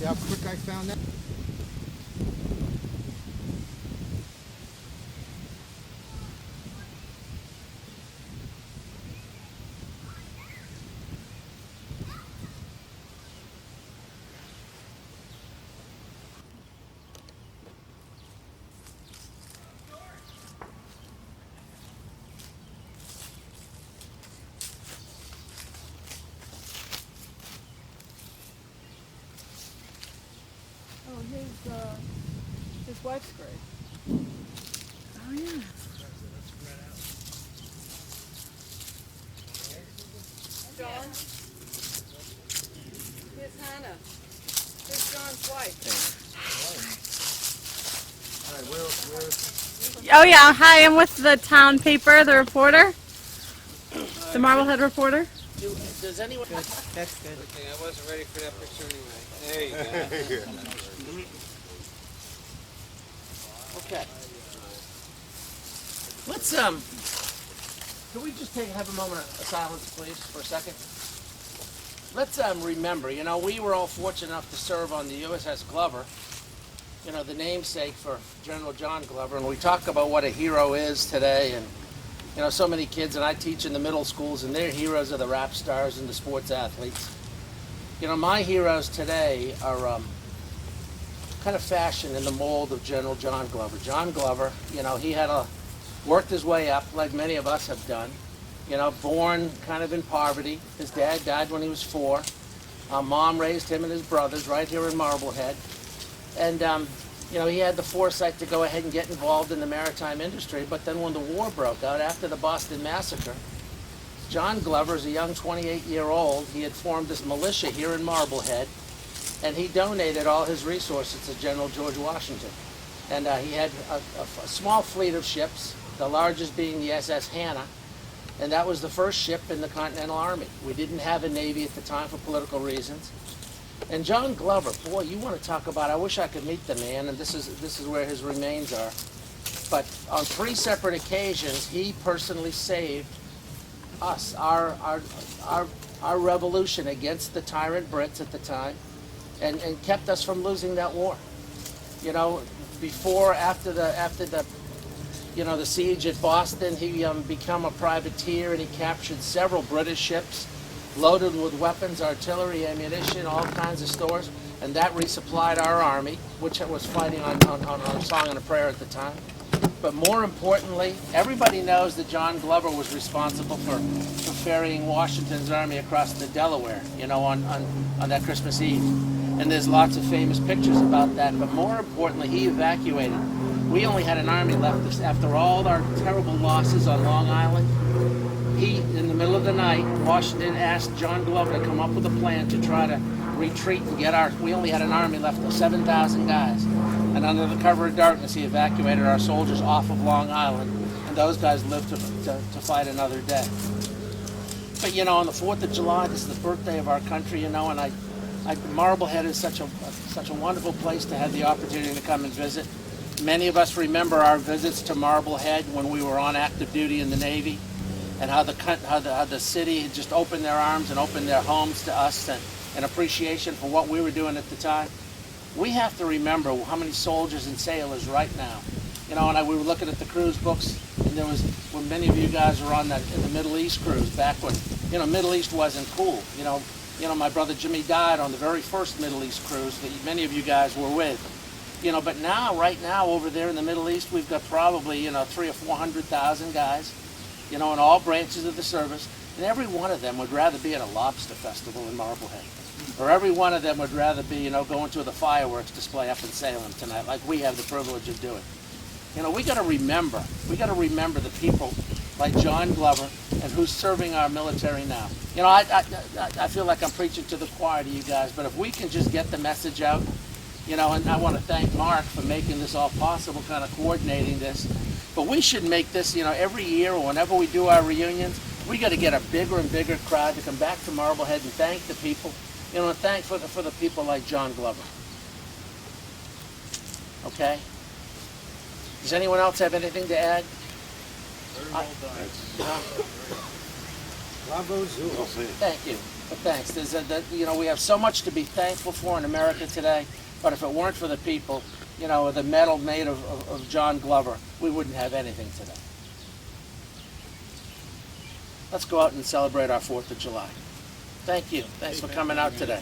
See how quick I found that? Oh, his wife's grave. Oh yeah. John. Here's Hannah. Here's John's wife. All right, where? Oh yeah, hi, I'm with the town paper, the reporter. The Marblehead reporter. Does anyone... That's good. Okay, I wasn't ready for that picture anyway. There you go. Okay. Let's, can we just have a moment of silence, please, for a second? Let's, remember, you know, we were all fortunate enough to serve on the USS Glover, you know, the namesake for General John Glover, and we talk about what a hero is today, and, you know, so many kids, and I teach in the middle schools, and their heroes are the rap stars and the sports athletes. You know, my heroes today are, kind of fashioned in the mold of General John Glover. John Glover, you know, he had worked his way up like many of us have done. You know, born kind of in poverty. His dad died when he was 4. Mom raised him and his brothers right here in Marblehead. And, you know, he had the foresight to go ahead and get involved in the maritime industry. But then when the war broke out after the Boston Massacre, John Glover, as a young 28-year-old, he had formed this militia here in Marblehead. And he donated all his resources to General George Washington. And he had a small fleet of ships, the largest being the SS Hannah. And that was the first ship in the Continental Army. We didn't have a Navy at the time for political reasons. And John Glover, boy, you want to talk about, I wish I could meet the man, and this is where his remains are. But on 3 separate occasions, he personally saved us, our revolution against the tyrant Brits at the time. And kept us from losing that war. You know, after the you know, the siege at Boston, he became a privateer and he captured several British ships loaded with weapons, artillery, ammunition, all kinds of stores, and that resupplied our army, which was fighting on Song and a Prayer at the time. But more importantly, everybody knows that John Glover was responsible for ferrying Washington's army across the Delaware, you know, on that Christmas Eve. And there's lots of famous pictures about that. But more importantly, he evacuated. We only had an army left after all our terrible losses on Long Island. He, in the middle of the night, Washington asked John Glover to come up with a plan to try to retreat and we only had an army left of 7,000 guys. And under the cover of darkness, he evacuated our soldiers off of Long Island. And those guys lived to fight another day. But, you know, on the 4th of July, this is the birthday of our country, you know, and Marblehead is such a wonderful place to have the opportunity to come and visit. Many of us remember our visits to Marblehead when we were on active duty in the Navy, and how the city had just opened their arms and opened their homes to us, and an appreciation for what we were doing at the time. We have to remember how many soldiers and sailors right now. You know, and we were looking at the cruise books, and there was, when many of you guys were on in the Middle East cruise back when, you know, Middle East wasn't cool. You know, my brother Jimmy died on the very first Middle East cruise that many of you guys were with. You know, but now, right now, over there in the Middle East, we've got probably, you know, 300,000 or 400,000 guys, you know, in all branches of the service, and every one of them would rather be at a lobster festival in Marblehead. Or every one of them would rather be, you know, going to the fireworks display up in Salem tonight, like we have the privilege of doing. You know, we got to remember the people like John Glover and who's serving our military now. You know, I feel like I'm preaching to the choir to you guys, but if we can just get the message out, you know, and I want to thank Mark for making this all possible, kind of coordinating this. But we should make this, you know, every year or whenever we do our reunions, we got to get a bigger and bigger crowd to come back to Marblehead and thank the people, you know, and thank for the people like John Glover. Okay? Does anyone else have anything to add? Very well done. Bravo Zoo. Thank you. But thanks. We have so much to be thankful for in America today. But if it weren't for the people, the medal made of John Glover, we wouldn't have anything today. Let's go out and celebrate our 4th of July. Thank you. Thanks for coming out today.